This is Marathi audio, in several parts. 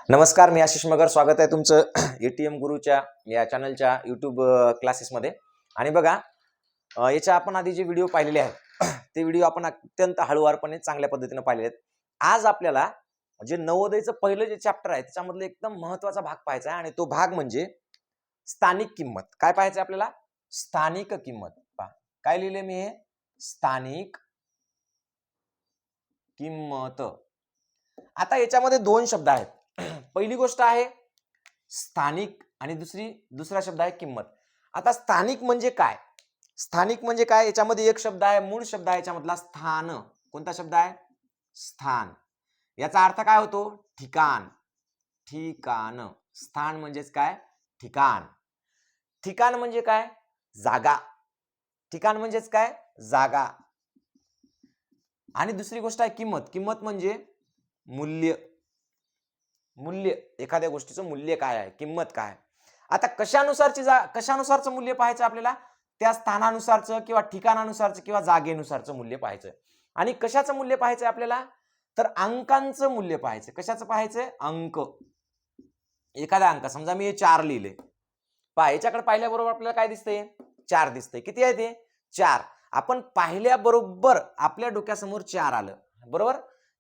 नमस्कार, मी आशिष मगर. स्वागत आहे तुमचं एटीएम गुरुच्या या चॅनलच्या यूट्यूब क्लासेसमध्ये. आणि बघा, याच्या आपण आधी जे व्हिडिओ पाहिलेले आहेत ते व्हिडिओ आपण अत्यंत हळूवारपणे चांगल्या पद्धतीने पाहिलेले आहेत. आज आपल्याला जे नवोदयचं पहिलं जे चॅप्टर आहे त्याच्यामधलं एकदम महत्त्वाचा भाग पाहायचा आहे आणि तो भाग म्हणजे स्थानिक किंमत. काय पाहायचं आपल्याला? स्थानिक किंमत. पहा काय लिहिले मी, हे स्थानिक किंमत. आता याच्यामध्ये दोन शब्द आहेत. पहिली गोष्ट आहे स्थानिक आणि दुसरा शब्द आहे किंमत. आता स्थानिक म्हणजे काय? स्थानिक म्हणजे काय? याच्यामध्ये एक शब्द आहे, मूळ शब्द आहे याच्यामधला स्थान. कोणता शब्द आहे? स्थान. याचा अर्थ काय होतो? ठिकाण. ठिकाण. स्थान म्हणजेच काय? ठिकाण. ठिकाण म्हणजे काय? जागा. ठिकाण म्हणजेच काय? जागा. आणि दुसरी गोष्ट आहे किंमत. किंमत म्हणजे मूल्य. मूल्य, एखाद्या गोष्टीचं मूल्य काय आहे, किंमत काय आहे. आता कशानुसारचं मूल्य पाहायचं आपल्याला? त्या स्थानानुसारचं किंवा ठिकाणानुसारचं किंवा जागेनुसारचं मूल्य पाहायचं. आणि कशाचं मूल्य पाहायचं आपल्याला? तर अंकांचं मूल्य पाहायचं. कशाचं पाहायचंय? अंक. एखादा अंक, समजा मी हे 4 लिहिले. पहा, याच्याकडे पाहिल्याबरोबर आपल्याला काय दिसतंय? 4 दिसतंय. किती आहे ते? 4. आपण पाहिल्याबरोबर आपल्या डोक्यासमोर 4 आलं, बरोबर?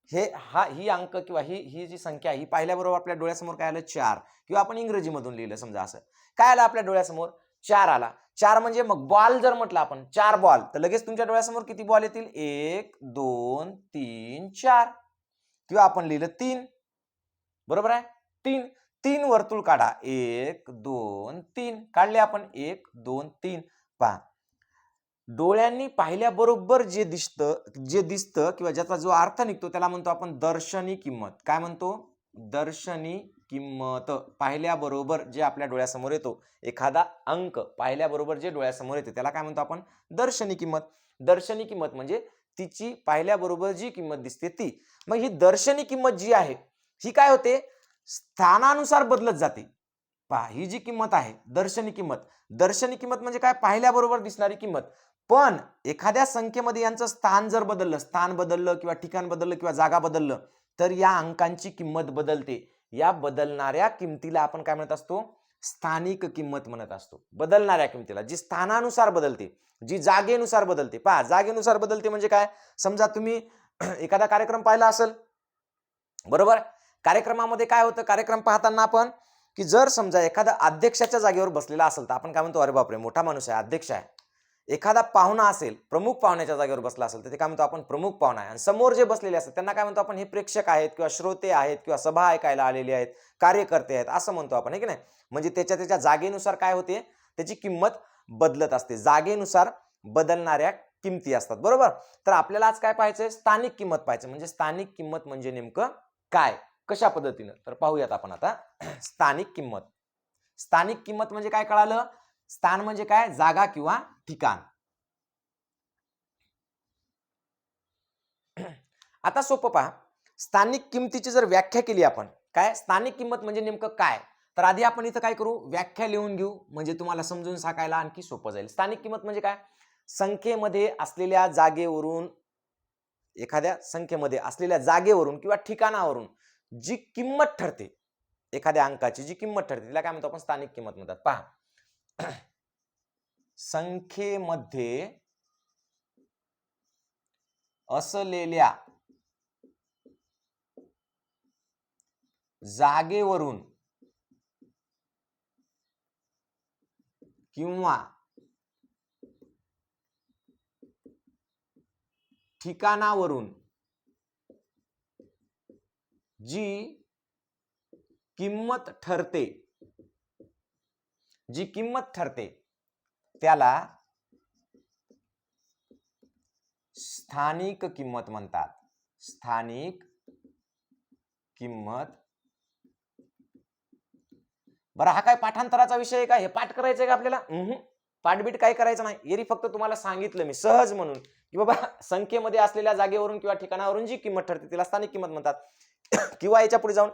ही अंक किंवा ही जी संख्या ही पाहिल्याबरोबर आपल्या डोळ्यासमोर काय आलं? 4. किंवा आपण इंग्रजीमधून लिहिलं समजा असं. काय आलं आपल्या डोळ्यासमोर? 4 आला. 4 म्हणजे मग बॉल जर म्हटलं आपण 4 बॉल, तर लगेच तुमच्या डोळ्यासमोर किती बॉल येतील? 1 2 3 4. किंवा आपण लिहिलं 3, बरोबर आहे? 3 वर्तुळ काढा. 1 2 3 काढले आपण. 1 2 3. पहा, डोळ्यांनी पाहिल्याबरोबर जे दिसतं किंवा ज्याचा जो अर्थ निघतो त्याला म्हणतो आपण दर्शनी किंमत. काय म्हणतो? दर्शनी किंमत. पाहिल्याबरोबर जे आपल्या डोळ्यासमोर येतो, एखादा अंक पाहिल्याबरोबर जे डोळ्यासमोर येते त्याला काय म्हणतो आपण? दर्शनी किंमत. दर्शनी किंमत म्हणजे तिची पाहिल्याबरोबर जी किंमत दिसते ती. मग ही दर्शनी किंमत जी आहे ही काय होते? स्थानानुसार बदलत जाते. पहा, ही जी किंमत आहे दर्शनी किंमत. दर्शनी किंमत म्हणजे काय? पाहिल्याबरोबर दिसणारी किंमत. पण एखाद्या संख्येमध्ये यांचं स्थान जर बदललं किंवा ठिकाण बदललं किंवा जागा बदललं, तर या अंकांची किंमत बदलते. या बदलणाऱ्या किमतीला आपण काय म्हणत असतो? स्थानिक किंमत म्हणत असतो. बदलणाऱ्या किमतीला, जी स्थानानुसार बदलते, जी जागेनुसार बदलते. पहा, जागेनुसार बदलते म्हणजे काय? समजा तुम्ही एखादा कार्यक्रम पाहिला असेल, बरोबर? कार्यक्रमामध्ये काय होतं? कार्यक्रम पाहताना आपण की जर समजा एखादा अध्यक्षाच्या जागेवर बसलेला असेल तर आपण काय म्हणतो? अरे बापरे, मोठा माणूस आहे, अध्यक्ष आहे. एखादा पाहुणा असेल, प्रमुख पाहुण्याच्या जागेवर बसला असेल तर ते काय म्हणतो आपण? प्रमुख पाहुणा आहे. आणि समोर जे बसलेले असतात त्यांना काय म्हणतो आपण? हे प्रेक्षक आहेत किंवा श्रोते आहेत किंवा सभा ऐकायला आलेले आहेत, कार्यकर्ते आहेत, असं म्हणतो आपण, आहे की नाही? म्हणजे त्याच्या जागेनुसार काय होते? त्याची किंमत बदलत असते. जागेनुसार बदलणाऱ्या किमती असतात, बरोबर? तर आपल्याला आज काय पाहायचंय? स्थानिक किंमत पाहायचं. म्हणजे स्थानिक किंमत म्हणजे नेमकं काय, कशा पद्धतीनं? तर पाहूयात आपण आता. स्थानिक किंमत. स्थानिक किंमत म्हणजे काय कळालं? स्थान म्हणजे काय? जागा किंवा ठिकाण. आता सोपं पहा, स्थानिक किमतीची जर व्याख्या केली आपण, काय स्थानिक किंमत म्हणजे नेमकं काय, तर आधी आपण इथं काय करू? व्याख्या लिहून घेऊ, म्हणजे तुम्हाला समजून सांगायला आणखी सोपं जाईल. स्थानिक किंमत म्हणजे काय? संख्येमध्ये असलेल्या जागेवरून, एखाद्या संख्येमध्ये असलेल्या जागेवरून किंवा ठिकाणावरून जी किंमत ठरते, एखाद्या अंकाची जी किंमत ठरते तिला काय म्हणतो आपण? स्थानिक किंमत म्हणतात. पहा, संख्येमध्ये असलेल्या जागेवरून किंवा ठिकाणावरून जी किंमत ठरते, त्याला स्थानिक किंमत म्हणतात. स्थानिक किंमत. बरं, हा काय पाठांतराचा विषय आहे का? हे पाठ करायचंय का आपल्याला? पाठबीट काय करायचं नाही. एरी फक्त तुम्हाला सांगितलं मी सहज म्हणून की बाबा संख्येमध्ये असलेल्या जागेवरून किंवा ठिकाणावरून जी किंमत ठरते तिला स्थानिक किंमत म्हणतात. किंवा याच्या पुढे जाऊन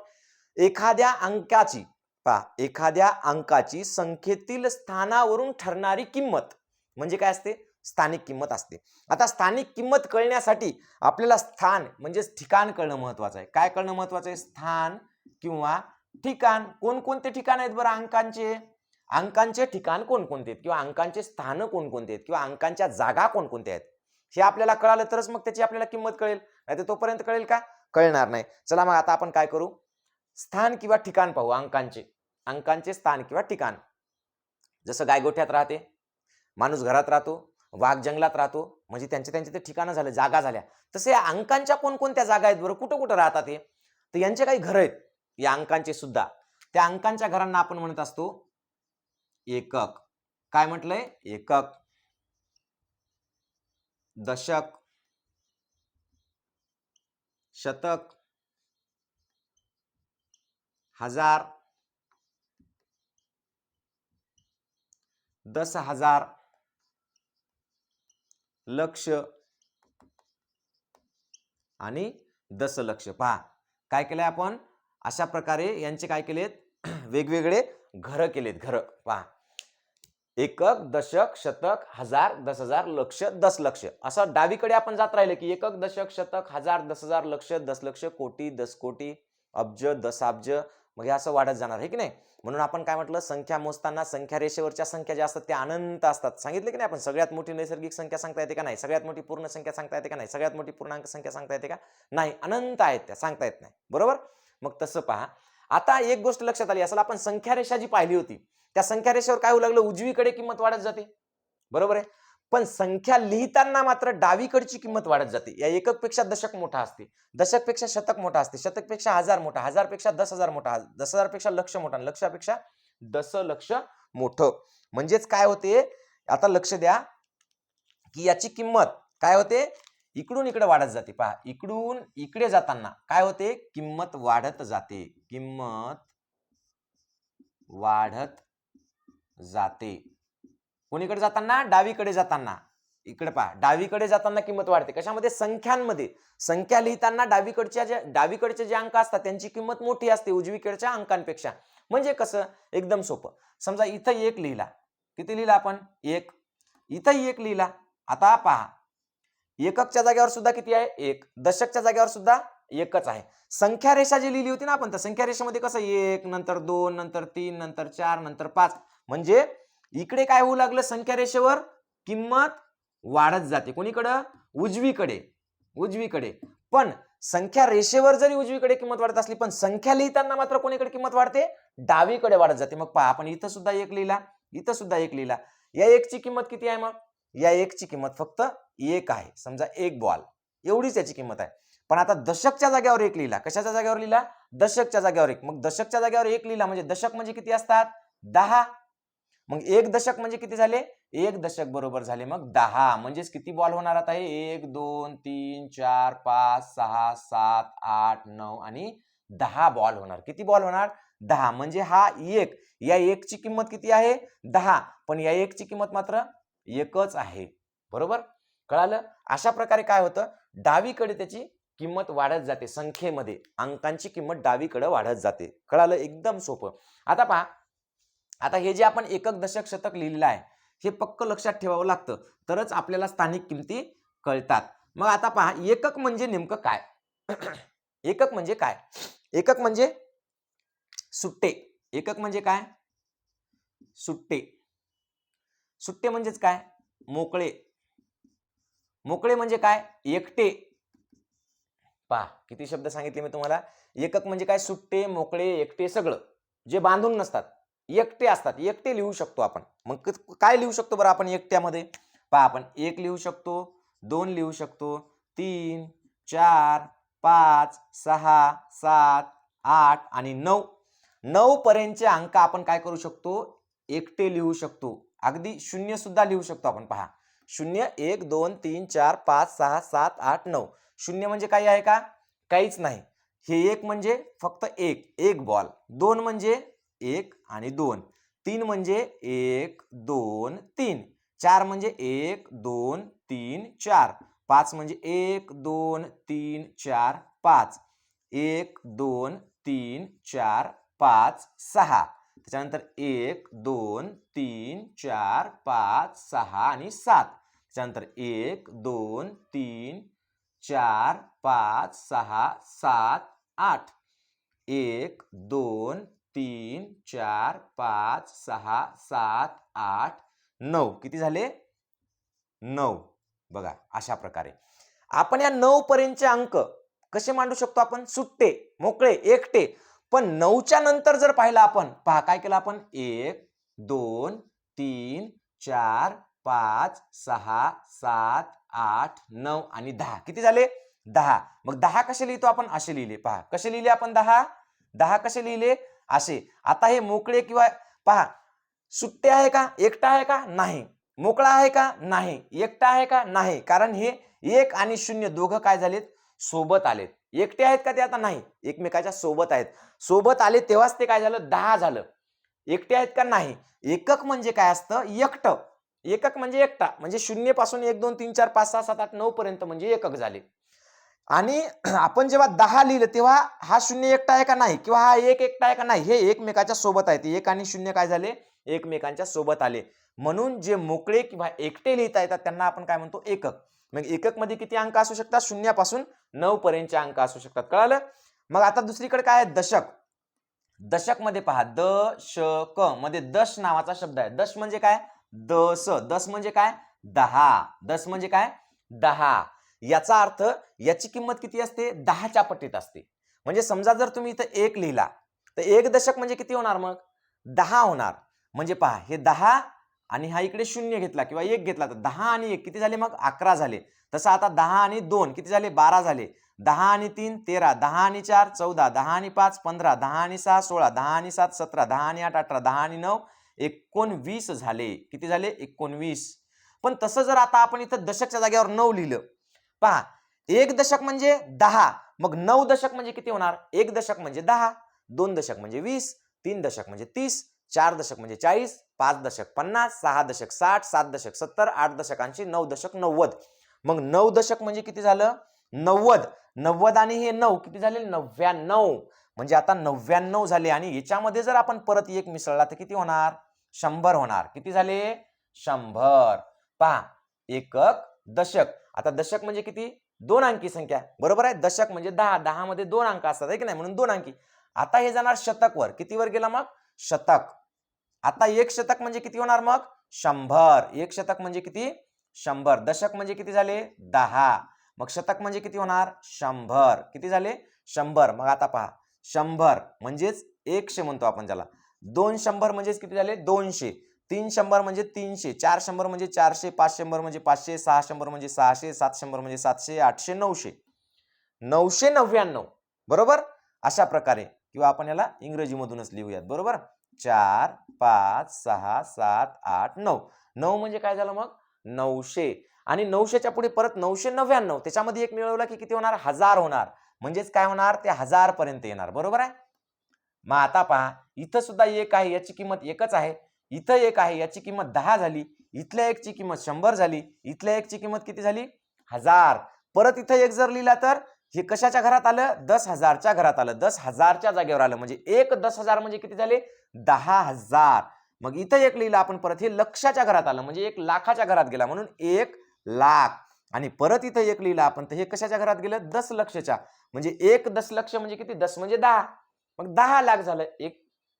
एखाद्या अंकाची, पहा, एखाद्या अंकाची संख्येतील स्थानावरून ठरणारी किंमत म्हणजे काय असते? स्थानिक किंमत असते. आता स्थानिक किंमत कळण्यासाठी आपल्याला स्थान म्हणजे ठिकाण कळणं महत्वाचं आहे. काय कळणं महत्वाचं आहे? स्थान किंवा ठिकाण. कोणकोणते ठिकाण आहेत बरं अंकांचे? अंकांचे ठिकाण कोणकोणते आहेत किंवा अंकांचे स्थान कोणकोणते आहेत किंवा अंकांच्या जागा कोणकोणत्या आहेत हे आपल्याला कळालं तरच मग त्याची आपल्याला किंमत कळेल, नाहीतर तोपर्यंत कळेल का? कळणार नाही. चला मग आता आपण काय करू, स्थान किंवा ठिकाण पाहू. अंकांचे स्थान किंवा ठिकाण. जसं गाय गोठ्यात राहते, माणूस घरात राहतो, वाघ जंगलात राहतो, म्हणजे त्यांचे त्यांचे ते ठिकाणं झाले, जागा झाल्या. तसे या अंकांच्या कोणकोणत्या जागा आहेत बरं, कुठं कुठं राहतात हे? तर यांचे काही घर आहेत या अंकांचे सुद्धा. त्या अंकांच्या घरांना आपण म्हणत असतो एकक. काय म्हटलंय? एकक, दशक, शतक, हजार, 10,000, लक्ष आणि दशलक्ष. पहा काय केलंय आपण, अशा प्रकारे यांचे काय केलेत वेगवेगळे घर केलेत. घर पहा, एकक, दशक, शतक, हजार, 10,000, लक्ष, दशलक्ष. असं डावीकडे आपण जात राहिले की एकक, दशक, शतक, हजार, 10,000, लक्ष, दशलक्ष, कोटी, दशकोटी, अब्ज, दशाब्ज, मग हे असं वाढत जाणार आहे की नाही. म्हणून आपण काय म्हटलं, संख्या मोजताना संख्या रेषेवरच्या संख्या ज्या असतात त्या अनंत असतात. सांगितलं की नाही आपण, सगळ्यात मोठी नैसर्गिक संख्या सांगता येते का? नाही. सगळ्यात मोठी पूर्ण संख्या सांगता येते का? नाही. सगळ्यात मोठी पूर्णांक संख्या सांगता येते का? नाही. अनंत आहेत त्या, सांगता येत नाही. बरोबर. मग तसं पहा, आता एक गोष्ट लक्षात आली असेल, आपण संख्या रेषा जी पाहिली होती त्या संख्या रेषेवर काय होऊ लागलं, उजवीकडे किंमत वाढत जाते. बरोबर आहे. पण संख्या लिहिताना मात्र डावीकडची किंमत वाढत जाते. या एकक पेक्षा दशक मोठा असते, दशक पेक्षा शतक मोठा असते, शतक पेक्षा हजार मोठा, हजार पेक्षा 10,000 मोठा, 10,000 पेक्षा लक्ष मोठा, लक्षापेक्षा दशलक्ष मोठं. म्हणजेच काय होते, आता लक्ष द्या की याची किंमत काय होते, इकडून इकडे वाढत जाते. पहा, इकडून इकडे जाताना काय होते, किंमत वाढत जाते. किंमत वाढत जाते. कोणीकडे जाताना? डावीकडे जाताना. इकडे पहा, डावीकडे जाताना किंमत वाढते. कशामध्ये? संख्यांमध्ये. संख्या लिहिताना डावीकडचे जे अंक असतात त्यांची किंमत मोठी असते उजवीकडच्या अंकांपेक्षा. म्हणजे कसं, एकदम सोपं. समजा इथं 1 लिहिला, किती लिहिला आपण? 1. इथं 1 लिहिला. आता पहा, एककच्या जागेवर सुद्धा किती आहे? 1. दशकच्या जागेवर सुद्धा एकच आहे. संख्या रेषा जी लिहिली होती ना आपण, तर संख्या रेषेमध्ये कसं 1 नंतर 2 नंतर 3 नंतर 4 नंतर 5, म्हणजे इकडे काय होऊ लागलं, संख्या रेषेवर किंमत वाढत जाते. कोणीकडं? उजवीकडे. पण संख्या रेषेवर जरी उजवीकडे किंमत वाढत असली, पण संख्या लिहिताना मात्र कोणीकडे किंमत वाढते? डावीकडे वाढत जाते. मग पहा, आपण इथं सुद्धा 1 लिहिला, इथं सुद्धा 1 लिहिला. या 1 ची किंमत किती आहे? मग या 1 ची किंमत फक्त 1 आहे. समजा 1 बॉल, एवढीच याची किंमत आहे. पण आता दशकच्या जागेवर 1 लिहिला. कशाच्या जागेवर लिहिला? दशकच्या जागेवर 1. मग दशकच्या जागेवर 1 लिहिला म्हणजे दशक म्हणजे किती असतात? 10. मग 1 दशक म्हणजे किती झाले? 1 दशक बरोबर झाले मग 10. म्हणजेच किती बॉल होणार आता हे? 1 2 3 4 5 6 7 8 9 आणि 10 बॉल होणार. किती बॉल होणार? 10. म्हणजे हा 1, या 1 ची किंमत किती आहे? 10. पण या 1 ची किंमत मात्र 1च आहे. बरोबर. कळालं? अशा प्रकारे काय होतं, डावीकडे त्याची किंमत वाढत जाते. संख्येमध्ये अंकांची किंमत डावीकडे वाढत जाते. कळालं? एकदम सोपं. आता पहा, आता हे जे आपण एकक, दशक, शतक लिहिलेलं आहे हे पक्क लक्षात ठेवावं लागतं, तरच आपल्याला स्थानिक किमती कळतात. मग आता पहा, एकक म्हणजे नेमकं काय? एकक म्हणजे काय? एकक म्हणजे सुट्टे. एकक म्हणजे काय? सुट्टे. सुट्टे म्हणजेच काय? मोकळे. मोकळे म्हणजे काय? एकटे. पहा, किती शब्द सांगितले मी तुम्हाला. एकक म्हणजे काय? सुट्टे, मोकळे, एकटे, सगळं जे बांधून नसतात, एकटे असतात. एकटे लिहू शकतो आपण. मग काय लिहू शकतो बरं आपण एकट्यामध्ये? पहा, आपण 1 लिहू शकतो, 2 लिहू शकतो, 3 4 5 6 7 8 आणि 9. 9 पर्यंतचे अंक आपण काय करू शकतो? एकटे लिहू शकतो. अगदी 0 सुद्धा लिहू शकतो आपण. पहा, 0 1 2 3 4 5 6 7 8 9. 0 म्हणजे काही आहे का? काहीच नाही. हे 1 म्हणजे फक्त 1 बॉल. 2 म्हणजे 1 आणि 2. 3 म्हणजे 1 2 3. 4 म्हणजे 1 2 3 4. 5 म्हणजे 1 2 3 4 5. 1 2 3 4 5 6. त्याच्यानंतर 1 2 3 4 5 6 आणि 7. त्याच्यानंतर 1 2 3 4 5 6 7 8. 1 2 3 4 5 6 7 8 9 किती झाले 9 बघा अशा प्रकारे आपण या 9 पर्यंतचे अंक कसे मांडू शकतो आपण सुट्टे मोकळे एकटे पण 9च्या नंतर जर पाहिलं आपण पहा काय केलं आपण 1 2 3 4 5 6 7 8 9 आणि 10 किती झाले 10 मग 10 कसे लिहितो आपण असे लिहिले पहा कसे लिहिले आपण 10 कसे लिहिले असे आता हे मोकळे किंवा पहा सुट्टे आहे का एकटा आहे का नाही मोकळा आहे का नाही एकटा आहे का नाही कारण हे 1 आणि 0 दोघं काय झालेत सोबत आलेत एकटे आहेत का ते आता नाही एकमेकाच्या सोबत आहेत सोबत आले तेव्हाच ते काय झालं 10 झालं एकटे आहेत का नाही एकक म्हणजे काय असतं एकटं एकक म्हणजे एकटा म्हणजे 0 पासून 1 2 3 4 5 6 7 8 9 पर्यंत म्हणजे एकक झाले आणि आपण जेव्हा 10 लिहिलं तेव्हा हा 0 एकटा आहे का नाही किंवा हा 1 एकटा आहे का नाही हे एकमेकाच्या सोबत आहेत 1 आणि 0 काय झाले एकमेकांच्या सोबत आले म्हणून जे मोकळे किंवा एकटे लिहिता येतात त्यांना आपण काय म्हणतो एकक मग एकक मध्ये किती अंक असू शकतात 0 पासून 9 पर्यंतचे अंक असू शकतात कळालं मग आता दुसरीकडे काय आहे दशक दशक मध्ये पहा दशक मध्ये दश नावाचा शब्द आहे दश म्हणजे काय दस म्हणजे काय 10 दस म्हणजे काय 10 याचा अर्थ याची किंमत किती असते 10च्या पटीत असते म्हणजे समजा जर तुम्ही इथं 1 लिहिला तर 1 दशक म्हणजे किती होणार मग 10 होणार म्हणजे पहा हे 10 आणि हा इकडे 0 घेतला किंवा 1 घेतला तर 10 आणि 1 किती झाले मग 11 झाले तसं आता 10 आणि 2 किती झाले 12 झाले 10 आणि 3 13 10 आणि 4 14 10 आणि 5 15 10 आणि 6 16 10 आणि 7 17 10 आणि 8 18 10 आणि 9 19 झाले किती झाले 19 पण तसं जर आता आपण इथं दशकच्या जागेवर 9 लिहिलं पहा 1 दशक म्हणजे 10 मग 9 दशक म्हणजे किती होणार 1 दशक म्हणजे 10 2 दशक म्हणजे 20 3 दशक म्हणजे 30 4 दशक म्हणजे 40 5 दशक 50 6 दशक 60 7 दशक 70 8 दशक 80 9 दशक 90 मग 9 दशक म्हणजे किती झालं 90 आणि हे 9 किती झाले 99 म्हणजे आता 99 झाले आणि याच्यामध्ये जर आपण परत 1 मिसळला तर किती होणार 100 होणार किती झाले 100 पहा एकक दशक आता दशक म्हणजे किती 2 अंकी संख्या बरोबर आहे दशक म्हणजे 10 मध्ये 2 अंक असतात आहे की नाही म्हणून 2 अंकी आता हे जाणार शतक वर किती वर गेला मग शतक आता 1 शतक म्हणजे किती होणार मग 100 1 शतक म्हणजे किती 100 दशक म्हणजे किती झाले 10 मग शतक म्हणजे किती होणार 100 किती झाले 100 मग आता पहा 100 म्हणजेच 100 म्हणतो आपण त्याला 2 100 म्हणजेच किती झाले 200 3 100 म्हणजे 300 4 100 म्हणजे 400 5 100 म्हणजे 500 6 100 म्हणजे 600 7 100 म्हणजे 700 800 900 999 बरोबर अशा प्रकारे किंवा आपण याला इंग्रजी मधूनच लिहूयात बरोबर 4 5 6 7 8 9 9 म्हणजे काय झालं मग 900 आणि 900च्या पुढे परत 999 त्याच्यामध्ये एक मिळवला की किती होणार 1000 होणार म्हणजेच काय होणार ते 1000 पर्यंत येणार बरोबर आहे मग आता पहा इथं सुद्धा एक आहे याची किंमत एकच आहे इथं एक आहे याची किंमत 10 झाली इथल्या एकची किंमत 100 झाली इथल्या एकची किंमत किती झाली 1000 परत इथं एक जर लिहिला तर हे कशाच्या घरात आलं 10,000च्या घरात आलं 10,000च्या जागेवर आलं म्हणजे एक 10,000 म्हणजे किती झाले 10,000 मग इथं एक लिहिलं आपण परत हे लक्षाच्या घरात आलं म्हणजे 1 लाखाच्या घरात गेला म्हणून 1 लाख आणि परत इथं एक लिहिलं आपण तर हे कशाच्या घरात गेलं 10 लक्षच्या म्हणजे 1 दशलक्ष म्हणजे किती 10 म्हणजे 10 मग 10 लाख झालं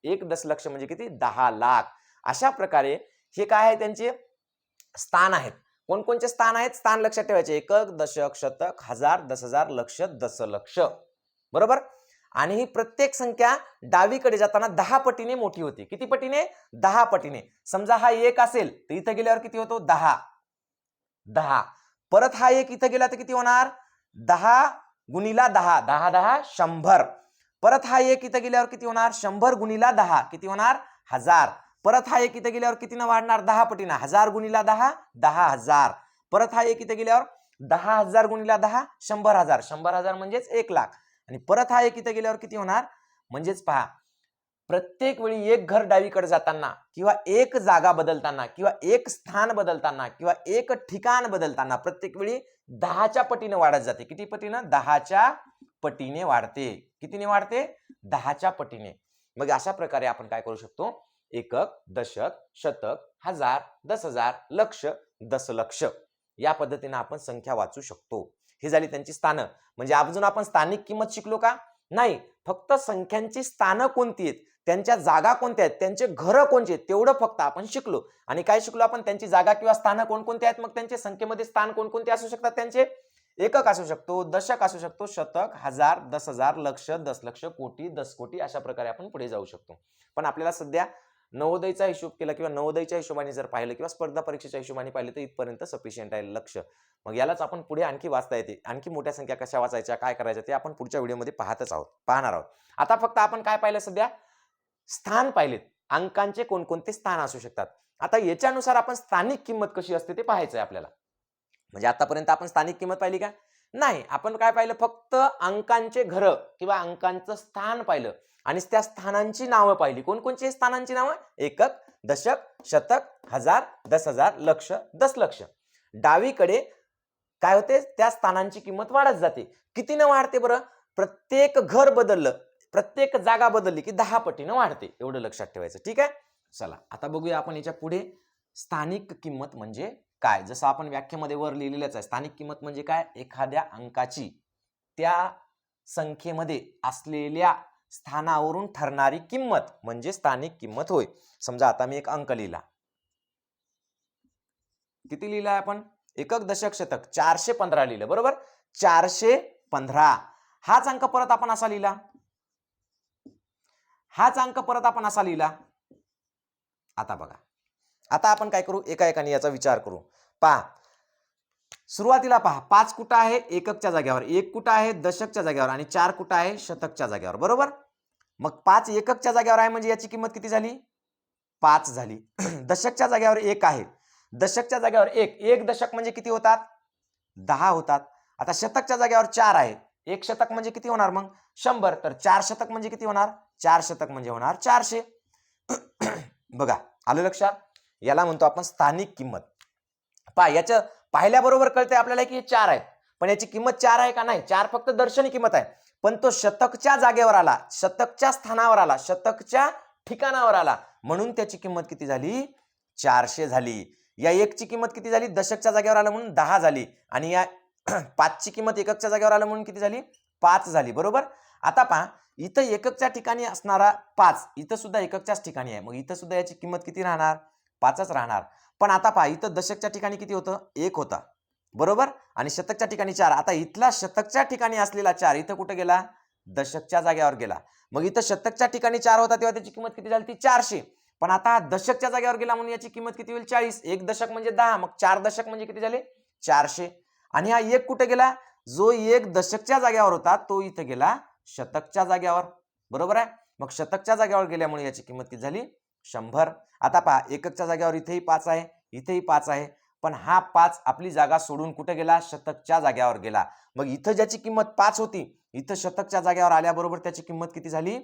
एक दशलक्ष म्हणजे किती 10 लाख अशा प्रकारे हे काय आहे त्यांचे स्थान आहेत कोणकोणचे स्थान आहेत स्थान लक्षात ठेवायचे एकक दशक शतक हजार 10,000 लक्ष दशलक्ष बरोबर आणि ही प्रत्येक संख्या डावीकडे जाताना 10 पटीने मोठी होते किती पटीने 10 पटीने समजा हा 1 असेल तर इथं गेल्यावर किती होतो 10 परत हा 1 इथं गेला तर किती होणार 10 गुणिला 10 10 10 100 परत हा 1 इथं गेल्यावर किती होणार 100 गुणिला 10 किती होणार 1000 परत हा 1 इथं गेल्यावर कितीनं वाढणार 10 पटीनं 1000 गुणिला 10 10,000 परत हा 1 इथं गेल्यावर 10,000 गुणिला 10 100,000 100,000 म्हणजेच 1 लाख आणि परत हा 1 इथं गेल्यावर किती होणार म्हणजेच पहा प्रत्येक वेळी एक घर डावीकडे जाताना किंवा एक जागा बदलताना किंवा एक स्थान बदलताना किंवा एक ठिकाण बदलताना प्रत्येक वेळी 10च्या पटीने वाढत जाते किती पटीनं 10च्या पटीने वाढते कितीने वाढते 10च्या पटीने मग अशा प्रकारे आपण काय करू शकतो एकक दशक शतक हजार 10,000 लक्ष दशलक्ष या पद्धतीने आपण संख्या वाचू शकतो ही झाली त्यांची स्थानं म्हणजे अजून आपण स्थानिक किंमत शिकलो का नाही, फक्त संख्यांची स्थानं कोणती आहेत, त्यांच्या जागा कोणत्या आहेत, त्यांचे घरं कोणते आहेत, तेवढं फक्त आपण शिकलो. आणि काय शिकलो आपण, त्यांची जागा किंवा स्थानं कोणकोणती आहेत, मग त्यांचे संख्येमध्ये स्थान कोणकोणते असू शकतात, त्यांचे एकक असू शकतो, दशक असू शकतो, शतक, हजार, 10,000, लक्ष, दशलक्ष, कोटी, 10 कोटी, अशा प्रकारे आपण पुढे जाऊ शकतो. पण आपल्याला सध्या नवोदयचा हिशोब केला किंवा नवोदयच्या हिशोबाने जर पाहिलं किंवा स्पर्धा परीक्षेच्या हिशोबाने पाहिलं तर इथपर्यंत सफिशियंट आहे लक्ष. मग यालाच आपण पुढे आणखी वाचता येते, आणखी मोठ्या संख्या कशा वाचायच्या, काय करायच्या ते आपण पुढच्या व्हिडिओमध्ये पाहणार आहोत. आता फक्त आपण काय पाहिलं, सध्या स्थान पाहिलेत, अंकांचे कोणकोणते स्थान असू शकतात. आता याच्यानुसार आपण स्थानिक किंमत कशी असते ते पाहायचं आहे आपल्याला. म्हणजे आतापर्यंत आपण स्थानिक किंमत पाहिली का? नाही, आपण काय पाहिलं, फक्त अंकांचे घर किंवा अंकांचं स्थान पाहिलं आणि त्या स्थानांची नावं पाहिली. कोणकोणची स्थानांची नावं? एकक, दशक, शतक, हजार, 10,000, लक्ष, दशलक्ष. डावीकडे काय होते, त्या स्थानांची किंमत वाढत जाते. कितीनं वाढते बरं? प्रत्येक घर बदललं, प्रत्येक जागा बदलली की 10 पटीनं वाढते, एवढं लक्षात ठेवायचं. ठीक आहे, चला आता बघूया आपण याच्या पुढे स्थानिक किंमत म्हणजे काय. जसं आपण व्याख्येमध्ये वर लिहिलेलंच आहे, स्थानिक किंमत म्हणजे काय, एखाद्या अंकाची त्या संख्येमध्ये असलेल्या स्थानावरून ठरणारी किंमत म्हणजे स्थानिक किंमत होय. समजा आता मी एक अंक लिहिला, किती लिहिलाय आपण, एकक, दशक, शतक, 415 लिहिलं, बरोबर. 415 हाच अंक परत आपण असा लिहिला, हाच अंक परत आपण असा लिहिला. आता बघा, आता आपण काय करू, एका एकाने याचा विचार करू. पहा, सुरुवातीला पहा, 5 कुठं आहे, एककच्या जागेवर, 1 कुठं आहे, दशकच्या जागेवर, आणि 4 कुठं आहे, शतकच्या जागेवर, बरोबर. मग 5 एककच्या जागेवर आहे म्हणजे याची किंमत किती झाली, 5 झाली. दशकच्या जागेवर 1 आहे, दशकच्या जागेवर 1 दशक म्हणजे किती होतात, 10 होतात. आता शतकच्या जागेवर 4 आहे, 1 शतक म्हणजे किती होणार मग, 100. तर 4 शतक म्हणजे किती होणार, 4 शतक म्हणजे होणार 400. बघा, आलं लक्षात. याला म्हणतो आपण स्थानिक किंमत. पहा, याचं पाहिल्याबरोबर कळतंय आपल्याला की हे 4 आहेत, पण याची किंमत 4 आहे का, नाही, 4 फक्त दर्शनी किंमत आहे. पण तो शतकच्या जागेवर आला, शतकच्या स्थानावर आला, शतकच्या ठिकाणावर आला, म्हणून त्याची किंमत किती झाली, 400 झाली. या 1 ची किंमत किती झाली, दशकच्या जागेवर आला म्हणून 10 झाली. आणि या 5 ची किंमत एककच्या जागेवर आला म्हणून किती झाली, 5 झाली, बरोबर. आता पहा, इथं एककच्या ठिकाणी असणारा 5 इथं सुद्धा एककच्याच ठिकाणी आहे, मग इथं सुद्धा याची किंमत किती राहणार, 5च राहणार. पण आता पहा, इथं दशकच्या ठिकाणी किती होतं, 1 होता, बरोबर. आणि शतकच्या ठिकाणी 4. आता इथला शतकच्या ठिकाणी असलेला 4 इथं कुठे गेला, दशकच्या जागेवर गेला. मग इथं शतकच्या ठिकाणी 4 होता तेव्हा त्याची किंमत किती झाली, ती 400. पण आता दशकच्या जागेवर गेला म्हणून याची किंमत किती होईल, 40. 1 दशक म्हणजे 10, मग 4 दशक म्हणजे किती झाले, 400. आणि हा 1 कुठे गेला, जो 1 दशकच्या जागेवर होता तो इथं गेला शतकच्या जागेवर, बरोबर आहे. मग शतकच्या जागेवर गेल्यामुळे याची किंमत किती झाली, 100. आता पहा, एककच्या जागेवर इथेही 5 आहे, इथेही 5 आहे, पण हा 5 आपली जागा सोडून कुठे गेला, शतकच्या जागेवर गेला. मग इथं ज्याची किंमत 5 होती, इथं शतकच्या जागेवर आल्याबरोबर त्याची किंमत किती झाली,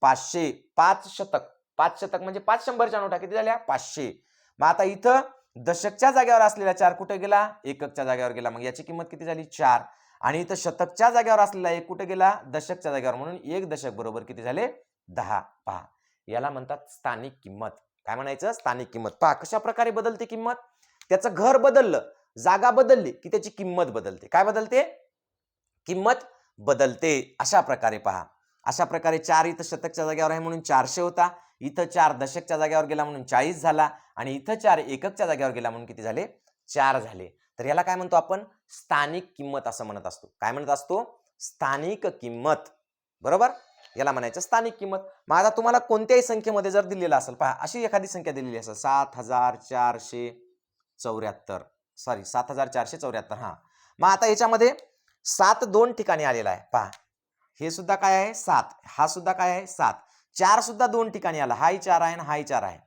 500. 5 शतक, 5 शतक म्हणजे 5 शंभरच्या नोटा किती झाल्या, 500. मग आता इथं दशकच्या जागेवर असलेला 4 कुठे गेला, एककच्या जागेवर गेला, मग याची किंमत किती झाली, 4. आणि इथं शतकच्या जागेवर असलेला 1 कुठे गेला, दशकच्या जागेवर, म्हणून 1 दशक बरोबर किती झाले, 10. पहा, याला म्हणतात स्थानिक किंमत. काय म्हणायचं, स्थानिक किंमत. पहा कशा प्रकारे बदलते किंमत, त्याचं घर बदललं, जागा बदलली की त्याची किंमत बदलते. काय बदलते, किंमत बदलते. अशा प्रकारे पहा, अशा प्रकारे 4 इथं शतकच्या जागेवर आहे म्हणून 400 होता, इथं 4 दशकच्या जागेवर गेला म्हणून 40 झाला, आणि इथं 4 एककच्या जागेवर गेला म्हणून किती झाले, 4 झाले. तर याला काय म्हणतो आपण, स्थानिक किंमत असं म्हणत असतो. काय म्हणत असतो, स्थानिक किंमत, बरोबर. याला म्हणायचं स्थानिक किंमत. मग आता तुम्हाला कोणत्याही संख्येमध्ये जर दिलेला असेल, पहा अशी एखादी संख्या दिलेली असेल, 7474, हा. मग आता याच्यामध्ये 7 2 ठिकाणी आलेला आहे. पहा, हे सुद्धा काय आहे, 7, हा सुद्धा काय आहे, 7. 4 सुद्धा 2 ठिकाणी आला, हाही 4 आहे आणि हाही 4 आहे.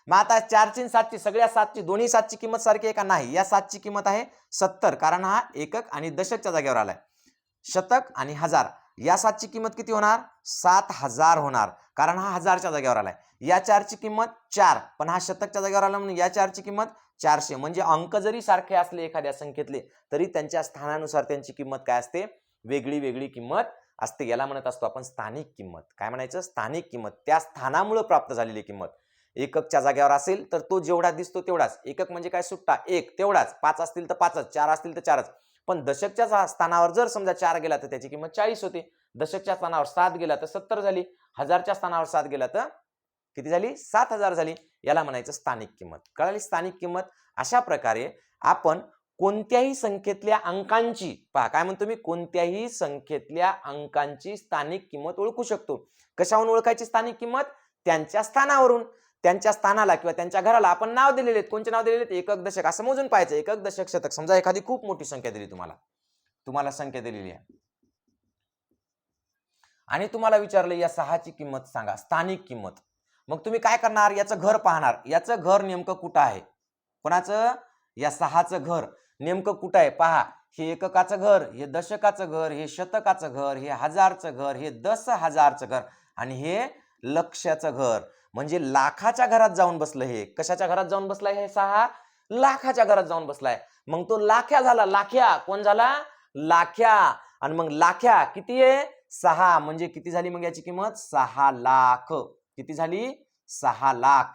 मग आता 4 ची 7 ची, सगळ्या 7 ची, दोन्ही 7 ची किंमत सारखी आहे का, नाही. या 7 ची किंमत आहे 70, कारण हा एकक आणि दशकच्या जागेवर आलाय. शतक आणि हजार, या 7 ची किंमत किती होणार, 7000 होणार, कारण हा हजारच्या जागेवर आलाय. या 4 ची किंमत 4, पण हा शतकच्या जागेवर आला म्हणून या 4 ची किंमत 400. म्हणजे अंक जरी सारखे असले एखाद्या संख्येतले तरी त्यांच्या स्थानानुसार त्यांची किंमत काय असते, वेगळी वेगळी किंमत असते. याला म्हणत असतो आपण स्थानिक किंमत. काय म्हणायचं, स्थानिक किंमत, त्या स्थानामुळे प्राप्त झालेली किंमत. एककच्या जागेवर असेल तर तो जेवढा दिसतो तेवढाच, एकक म्हणजे काय, सुट्टा 1 तेवढाच, 5 असतील तर 5च, 4 असतील तर 4च. पण दशकच्या स्थानावर जर समजा 4 गेला तर त्याची किंमत 40 होते. दशकच्या स्थानावर 7 गेला तर 70 झाली, हजारच्या स्थानावर 7 गेला तर किती झाली, 7000 झाली. याला म्हणायचं स्थानिक किंमत. कळाली स्थानिक किंमत. अशा प्रकारे आपण कोणत्याही संख्येतल्या अंकांची, पहा काय म्हणतो मी, कोणत्याही संख्येतल्या अंकांची स्थानिक किंमत ओळखू शकतो. कशावरून ओळखायची स्थानिक किंमत? त्यांच्या स्थानावरून. त्यांच्या स्थानाला किंवा त्यांच्या घराला आपण नाव दिलेले आहेत. कोणते नाव दिलेले आहेत? एकक, दशक असं मोजून पाहायचं. एकक, दशक, शतक. समजा एखादी खूप मोठी संख्या दिली तुम्हाला संख्या दिलेली आहे आणि तुम्हाला विचारलं या 6ची किंमत सांगा, स्थानिक किंमत. मग तुम्ही काय करणार? याचं घर पाहणार. याचं घर नेमकं कुठं आहे? कोणाचं? या 6चं घर नेमकं कुठं आहे पहा. हे एककाचं घर, हे दशकाचं घर, हे शतकाचं घर, हे हजारचं घर, हे 10,000चं घर आणि हे लक्षाचं घर. म्हणजे लाखाच्या घरात जाऊन बसलं. हे कशाच्या घरात जाऊन बसलाय? हे 6 लाखाच्या घरात जाऊन बसलाय. मग तो लाख्या झाला. लाख्या कोण झाला? लाख्या. आणि मग लाख्या किती आहे? 6. म्हणजे किती झाली मग याची किंमत? 6 लाख. किती झाली? 6 लाख.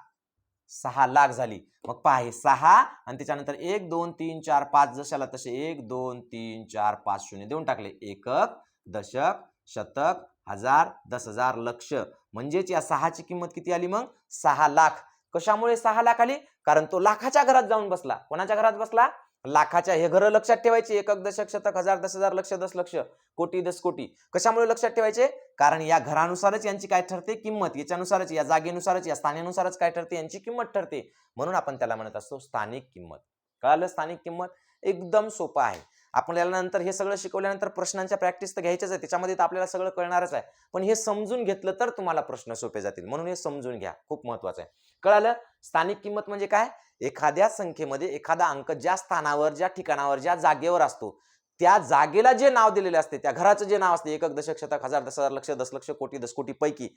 6 लाख झाली. मग पहा हे 6 आणि त्याच्यानंतर 1 2 3 4 5 जशाला तसे 1 2 3 4 5 शून्य देऊन टाकले. एकक, दशक, शतक, हजार, 10,000, लक्ष. म्हणजेच या 6ची किंमत किती आली मग? 6 लाख. कशामुळे 6 लाख आली? कारण तो लाखाच्या घरात जाऊन बसला. कोणाच्या घरात बसला? लाखाच्या. हे घर लक्षात ठेवायचे. एकक, दशक, शतक, हजार, 10,000, लक्ष, 10 लक्ष, कोटी, 10 कोटी. कशामुळे लक्षात ठेवायचे? कारण या घरानुसारच यांची काय ठरते? किंमत. याच्यानुसारच, या जागेनुसारच, या स्थानानुसारच काय ठरते? यांची किंमत ठरते. म्हणून आपण त्याला म्हणत असतो स्थानिक किंमत. कळालं? स्थानिक किंमत एकदम सोपं आहे. आपल्याला नंतर हे सगळं शिकवल्यानंतर प्रश्नांच्या प्रॅक्टिस तर घ्यायच्याच आहे. त्याच्यामध्ये तर आपल्याला सगळं कळणारच आहे. पण हे समजून घेतलं तर तुम्हाला प्रश्न सोपे जातील. म्हणून हे समजून घ्या. खूप महत्वाचं आहे. कळालं? स्थानिक किंमत म्हणजे काय? एखाद्या संख्येमध्ये एखादा अंक ज्या स्थानावर, ज्या ठिकाणावर, ज्या जागेवर असतो त्या जागेला जे नाव दिलेले असते, त्या घराचं जे नाव असते, एकक, दशक, शतक, हजार, 10,000, लक्ष, 10 लक्ष, कोटी, 10 कोटी पैकी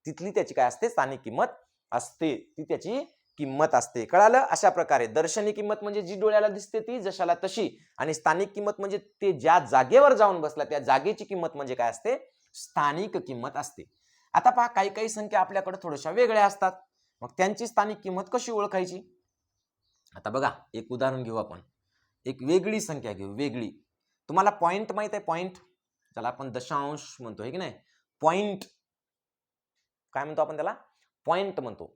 तिथली त्याची काय असते? स्थानिक किंमत असते. ती त्याची किंमत असते. कळालं? अशा प्रकारे दर्शनी किंमत म्हणजे जी डोळ्याला दिसते ती जशाला तशी, आणि स्थानिक किंमत म्हणजे ते ज्या जागेवर जाऊन बसला त्या जागेची किंमत म्हणजे काय असते? स्थानिक किंमत असते. आता पहा काही काही संख्या आपल्याकडे थोड्याशा वेगळ्या असतात. मग त्यांची स्थानिक किंमत कशी ओळखायची? आता बघा एक उदाहरण घेऊ आपण. एक वेगळी संख्या घेऊ. वेगळी. तुम्हाला पॉइंट माहित आहे? पॉइंट ज्याला आपण दशांश म्हणतो, हे की नाही? पॉइंट काय म्हणतो आपण त्याला? पॉइंट म्हणतो.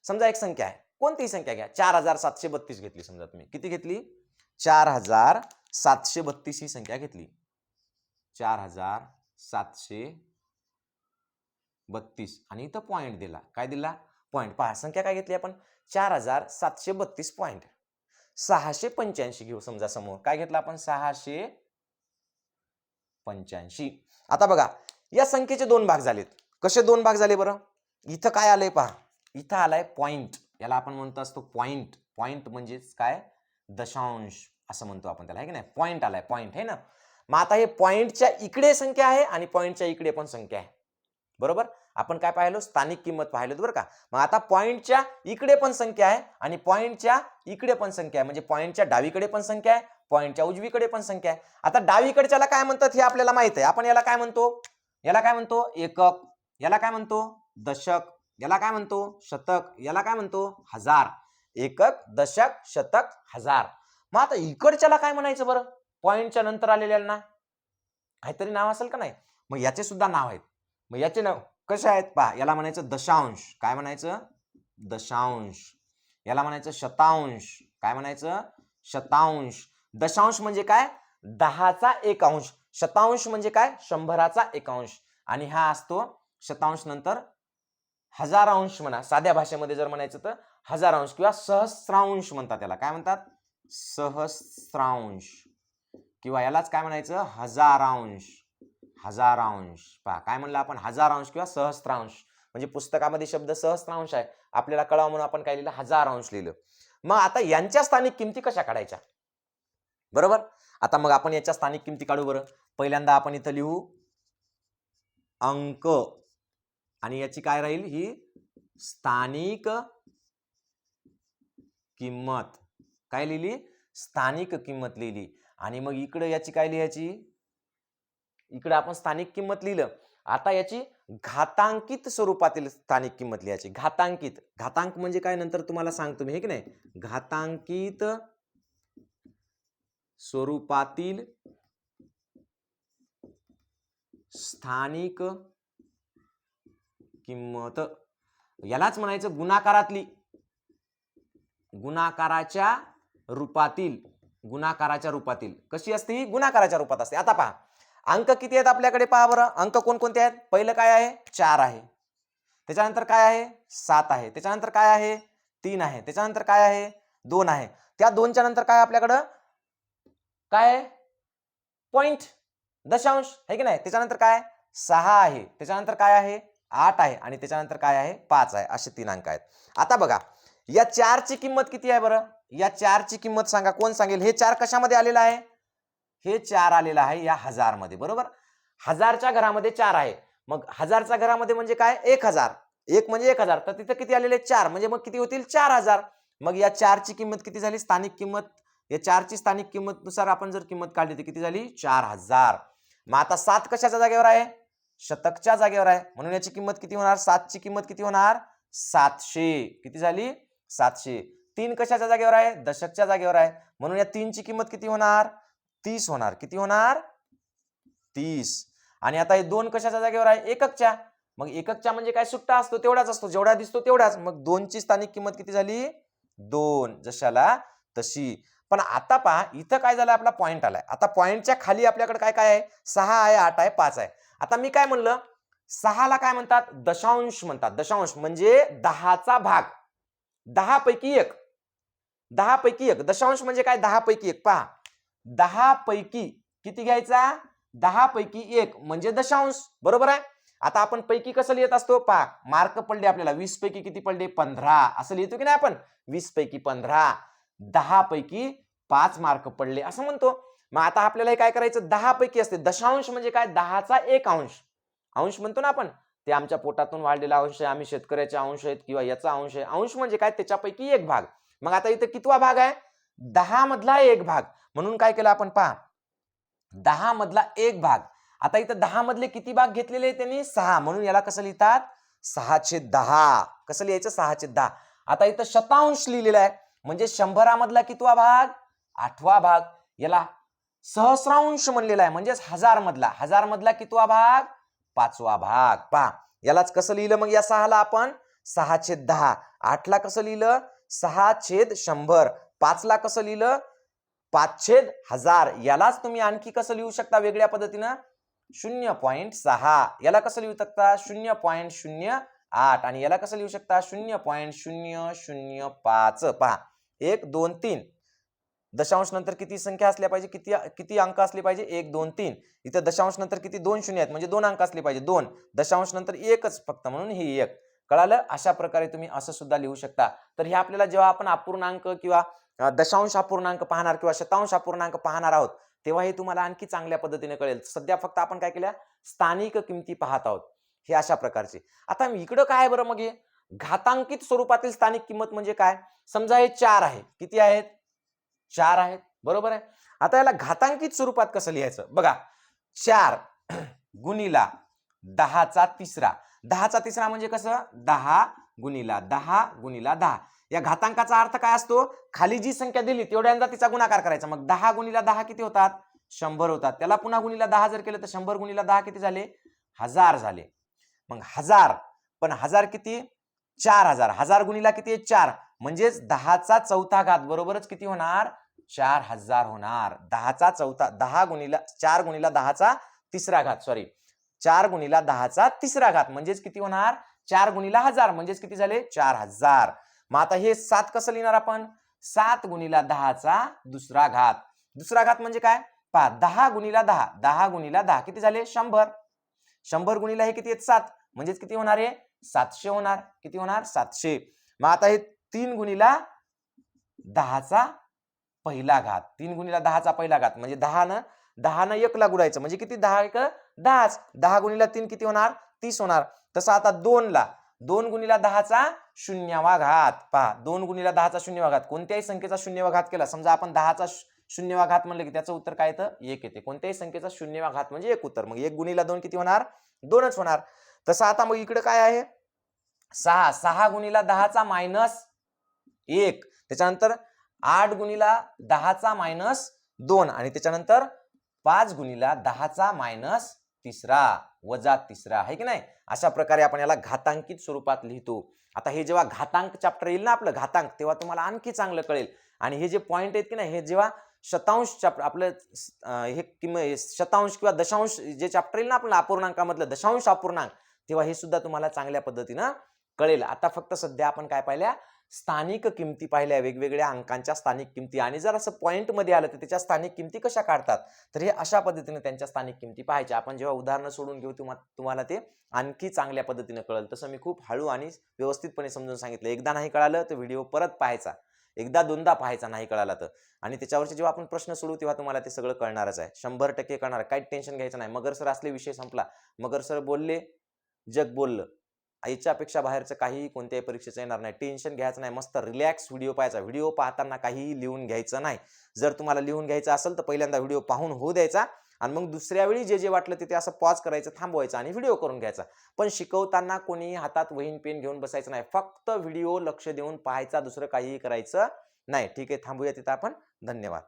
समजा एक संख्या आहे. कोणतीही संख्या घ्या. 4732 घेतली. समजा तुम्ही किती घेतली? 4732 ही संख्या घेतली. 4732 आणि इथं पॉइंट दिला. काय दिला? पॉइंट. पहा संख्या काय घेतली आपण? 4732 पॉइंट. 685 घेऊ समजा समोर. काय घेतलं आपण? 685. आता बघा या संख्येचे 2 भाग झालेत. कसे 2 भाग झाले बरं? इथं काय आलंय पहा. इथं आलाय पॉइंट. याला आपण म्हणतो असतो पॉइंट. पॉइंट म्हणजेच काय? दशांश असं म्हणतो आपण त्याला, आहे की नाही? पॉइंट आलाय. पॉइंट आहे ना? मग आता हे पॉइंटच्या इकडे संख्या आहे आणि पॉइंटच्या इकडे पण संख्या आहे. बरोबर? आपण काय पाहिलो? स्थानिक किंमत पाहिलो बरं का? मग आता पॉइंटच्या इकडे पण संख्या आहे आणि पॉइंटच्या इकडे पण संख्या आहे. म्हणजे पॉइंटच्या डावीकडे पण संख्या आहे, पॉइंटच्या उजवीकडे पण संख्या आहे. आता डावीकडच्याला काय म्हणतात हे आपल्याला माहित आहे. आपण याला काय म्हणतो? याला काय म्हणतो? एकक. याला काय म्हणतो? दशक. याला काय म्हणतो? शतक. याला काय म्हणतो? हजार. एकक, दशक, शतक, हजार. मग आता इकडच्याला काय म्हणायचं बरं? पॉइंटच्या नंतर आलेल्यांना काहीतरी नाव असेल का नाही? मग याचे सुद्धा नाव आहेत. मग याचे नाव कसे आहेत पहा. याला म्हणायचं दशांश. काय म्हणायचं? दशांश. याला म्हणायचं शतांश. काय म्हणायचं? शतांश. दशांश म्हणजे काय? 10चा 1 अंश. शतांश म्हणजे काय? 100चा 1 अंश. आणि हा असतो शतांश नंतर हजारांश म्हणा. साध्या भाषेमध्ये जर म्हणायचं तर हजारांश किंवा सहस्रांश म्हणतात. त्याला काय म्हणतात? सहस्रांश. किंवा यालाच काय म्हणायचं? हजारांश. हजारांश. पहा काय म्हणलं आपण? हजारांश किंवा सहस्रांश. म्हणजे पुस्तकामध्ये शब्द सहस्रांश आहे, आपल्याला कळावं म्हणून आपण काय लिहिलं? हजारांश लिहिलं. मग आता यांच्या स्थानिक किमती कशा काढायच्या? बरोबर? आता मग आपण याच्या स्थानिक किमती काढू बरं. पहिल्यांदा आपण इथं लिहू अंक आणि याची काय राहील? ही स्थानिक किंमत. काय लिहिली? स्थानिक किंमत लिहिली. आणि मग इकडे याची काय लिहायची? इकडे आपण स्थानिक किंमत लिहिलं. आता याची घातांकित स्वरूपातील स्थानिक किंमत लिहायची. घातांकित. घातांक म्हणजे काय नंतर तुम्हाला सांगतो मी, हे की नाही? घातांकित स्वरूपातील स्थानिक किंमत, यालाच म्हणायचं गुणाकारातली, गुणाकाराच्या रूपातील कशी असते, गुणाकाराच्या रूपात असते. आता पहा अंक किती आहेत आपल्याकडे, पहा बरं अंक कोणकोणते आहेत. पहिलं काय आहे, 4 आहे. त्याच्यानंतर काय आहे, 7 आहे. त्याच्यानंतर काय आहे, 3 आहे. त्याच्यानंतर काय आहे, 2 आहे. त्या 2च्या नंतर काय आपल्याकडं, काय आहे, पॉइंट, दशांश आहे की नाही. त्याच्यानंतर काय, 6 आहे. त्याच्यानंतर काय आहे, 8 आहे. आणि त्याच्यानंतर काय आहे, 5 आहे. असे 3 अंक आहेत. आता बघा या 4 ची किंमत किती आहे बरं, या 4 ची किंमत सांगा, कोण सांगेल. हे 4 कशामध्ये आलेलं आहे, हे 4 आलेलं आहे या 1000 मध्ये, बरोबर. 1000च्या घरामध्ये 4 आहे. मग 1000च्या घरामध्ये म्हणजे काय, 1000, 1 म्हणजे 1000, तर तिथे किती आलेले, 4, म्हणजे मग किती होतील, 4000. मग या 4 ची किंमत किती झाली, स्थानिक किंमत. या 4 ची स्थानिक किंमत नुसार आपण जर किंमत काढली तर किती झाली, 4000. मग आता 7 कशाच्या जागेवर आहे, शतकच्या जागेवर आहे. म्हणून याची किंमत किती होणार, 7 ची किंमत किती होणार, 700. किती झाली, 700. 3 कशाच्या जागेवर आहे, दशकच्या जागेवर आहे. म्हणून या 3 ची किंमत किती होणार, 30 होणार. किती होणार, 30. आणि आता हे 2 कशाच्या जागेवर आहे, एककच्या. मग एककच्या म्हणजे काय, सुट्टा असतो तेवढाच असतो, जेवढा दिसतो तेवढाच. मग 2 ची स्थानिक किंमत किती झाली, 2, जशाला तशी. पण आता पहा इथं काय झालं, आपला पॉइंट आलाय. आता पॉइंटच्या खाली आपल्याकडे काय काय आहे, 6 आहे, 8 आहे, 5 आहे. आता मी काय म्हणलं, 6 ला काय म्हणतात, दशांश म्हणतात. दशांश म्हणजे 10चा भाग, 10 पैकी 1, 10 पैकी 1. दशांश म्हणजे काय, 10 पैकी 1. पहा 10 पैकी किती घ्यायचा, 10 पैकी 1 म्हणजे दशांश, बरोबर आहे. आता आपण पैकी कसं लिहित असतो, पहा मार्क पडले आपल्याला, 20 पैकी किती पडले, 15, असं लिहितो की नाही आपण, 20 पैकी 15. 10 पैकी 5 मार्क पडले असं म्हणतो. मग आता आपल्याला हे काय करायचं, 10 पैकी असते. दशांश म्हणजे काय, 10चा 1 अंश. अंश म्हणतो ना आपण, ते आमच्या पोटातून वाढलेला अंश आहे, आम्ही शेतकऱ्याचे अंश आहेत किंवा याचा अंश आहे. अंश म्हणजे काय, त्याच्यापैकी 1 भाग. मग आता इथे कितवा भाग आहे, 10 मधला 1 भाग. म्हणून काय केलं आपण, पहा 10 मधला 1 भाग. आता इथं 10 मधले किती भाग घेतलेले त्यांनी, 6. म्हणून याला कसं लिहितात, 6/10. कसं लिहायचं, 6/10. आता इथं शतांश लिहिलेला आहे, म्हणजे 100 मधला कितवा भाग, 8वा भाग. याला सहस्रांश म्हणलेला आहे, म्हणजेच 1000 मधला, 1000 मधला कितवा भाग, 5वा भाग. पहा यालाच कसं लिहिलं, मग या 6 ला आपण 6/10. 8 ला कसं लिहिलं, 6/100. 5 ला कसं लिहिलं, 5/1000. यालाच तुम्ही आणखी कसं लिहू शकता, वेगळ्या पद्धतीनं 0.6. याला कसं लिहू शकता, 0.08. आणि याला कसं लिहू शकता, 0.005. पहा 1 2 3. दशांश नंतर किती संख्या असल्या पाहिजे, किती किती अंक असले पाहिजे, 1 2 3. इथं दशांश नंतर किती, 2 शून्य आहेत, म्हणजे 2 अंक असले पाहिजे, 2. दशांश नंतर 1च फक्त, म्हणून ही 1. कळालं. अशा प्रकारे तुम्ही असं सुद्धा लिहू शकता. तर हे आपल्याला जेव्हा आपण अपूर्णांक किंवा दशांश अपूर्णांक पाहणार किंवा शतांश अपूर्णांक पाहणार आहोत, तेव्हा हे तुम्हाला आणखी चांगल्या पद्धतीने कळेल. सध्या फक्त आपण काय केल्या, स्थानिक किमती पाहत आहोत, हे अशा प्रकारचे. आता इकडं काय आहे बरं, मग हे घातांकित स्वरूपातील स्थानिक किंमत म्हणजे काय. समजा हे 4 आहे, किती आहेत, 4 आहेत, बरोबर आहे. आता याला घातांकित स्वरूपात कसं लिहायचं बघा, 4 गुणिला 10चा तिसरा. 10चा तिसरा म्हणजे कसं, 10 गुणिला 10 गुणिला 10. या घातांकाचा अर्थ काय असतो, खाली जी संख्या दिली तेवढ्यांदा तिचा गुणाकार करायचा. मग 10 गुणिला 10 किती होतात, 100 होतात. त्याला पुन्हा गुणिला 10 जर केलं तर 100 गुणिला 10 किती झाले, 1000 झाले. मग 1000, पण 1000 किती, 4000. 1000 गुणिला किती आहे, 4, म्हणजेच 10चा चौथा घात बरोबरच किती होणार, 4000 होणार. 10चा चौथा, 10 गुणिला 4 गुणिला 10चा तिसरा घात, सॉरी 4 गुणिला 10चा तिसरा घात म्हणजेच किती होणार, 4 गुणिला 1000 म्हणजेच किती झाले, 4000. मग आता हे 7 कसं लिहिणार आपण, 7 गुणिला 10चा दुसरा घात. दुसरा घात म्हणजे काय, पहा 10 गुणिला 10, 10 गुणिला 10 किती झाले, 100. 100 गुणिला हे किती आहेत, 7, म्हणजेच किती होणार आहे, 700 होणार. किती होणार, 700. मग आता हे 3 गुणिला 10चा पहिला घात. 3 गुणिला 10चा पहिला घात म्हणजे 10 न 1 ला गुणायचं, म्हणजे किती, 10 1 10. 10 गुणिला 3 किती होणार, 30 होणार. तसं आता 2 ला 2 गुणिला 10चा शून्यवा घात. पहा 2 गुणिला 10चा शून्यवा घात, कोणत्याही संख्येचा शून्यवा घात केला, समजा आपण 10चा शून्यवा घात म्हणलं की त्याचं उत्तर काय येतं, 1 येते. कोणत्याही संख्येचा शून्यवा घात म्हणजे 1 उत्तर. मग 1 गुणिला 2 किती होणार, 2च होणार. तसं आता मग इकडे काय आहे, 6 गुणिला 10चा -1. त्याच्यानंतर 8 गुणिला 10चा -2 आणि त्याच्यानंतर 5 गुणिला 10चा तिसरा वजा तिसरा, आहे की नाही? अशा प्रकारे आपण याला घातांकित स्वरूपात लिहितो. आता हे जेव्हा घातांक चॅप्टर येईल ना आपलं घातांक, तेव्हा तुम्हाला आणखी चांगलं कळेल. आणि हे जे पॉइंट आहेत की नाही, हे जेव्हा शतांश चॅप्टर आपलं हे शतांश किंवा दशांश जे चॅप्टर येईल ना आपलं अपूर्णांकामधलं दशांश अपूर्णांक, तेव्हा हे सुद्धा तुम्हाला चांगल्या पद्धतीनं कळेल. आता फक्त सध्या आपण काय पाहिल्या, स्थानिक किमती पाहिल्या, वेगवेगळ्या अंकांच्या स्थानिक किमती. आणि जर असं पॉइंट मध्ये आलं तर त्याच्या स्थानिक किमती कशा काढतात, तर हे अशा पद्धतीने त्यांच्या स्थानिक किमती पाहायच्या. आपण जेव्हा उदाहरणं सोडून घेऊ तुम्हाला ते आणखी चांगल्या पद्धतीने कळेल. तसं मी खूप हळू आणि व्यवस्थितपणे समजून सांगितलं. एकदा नाही कळालं तर व्हिडिओ परत पाहायचा, एकदा दोनदा पाहायचा नाही कळाला तर. आणि त्याच्यावरचे जेव्हा आपण प्रश्न सोडू तेव्हा तुम्हाला ते सगळं कळणारच आहे, 100% कळणार. काही टेन्शन घ्यायचं नाही. मगर सर असले विषय संपला. मगर सर बोलले, जग बोललं. याच्यापेक्षा बाहेरचं काही कोणत्याही परीक्षेचं येणार नाही. टेन्शन घ्यायचं नाही. मस्त रिलॅक्स व्हिडिओ पाहायचा. व्हिडिओ पाहताना काहीही लिहून घ्यायचं नाही. जर तुम्हाला लिहून घ्यायचं असेल तर पहिल्यांदा व्हिडिओ पाहून होऊ द्यायचा आणि मग दुसऱ्या वेळी जे जे वाटलं ते असं पॉज करायचं, थांबवायचं आणि व्हिडिओ करून घ्यायचा. पण शिकवताना कोणी हातात वहीन पेन घेऊन बसायचं नाही. फक्त व्हिडिओ लक्ष देऊन पाहायचा, दुसरं काहीही करायचं नाही. ठीक आहे, थांबूया तिथं आपण. धन्यवाद.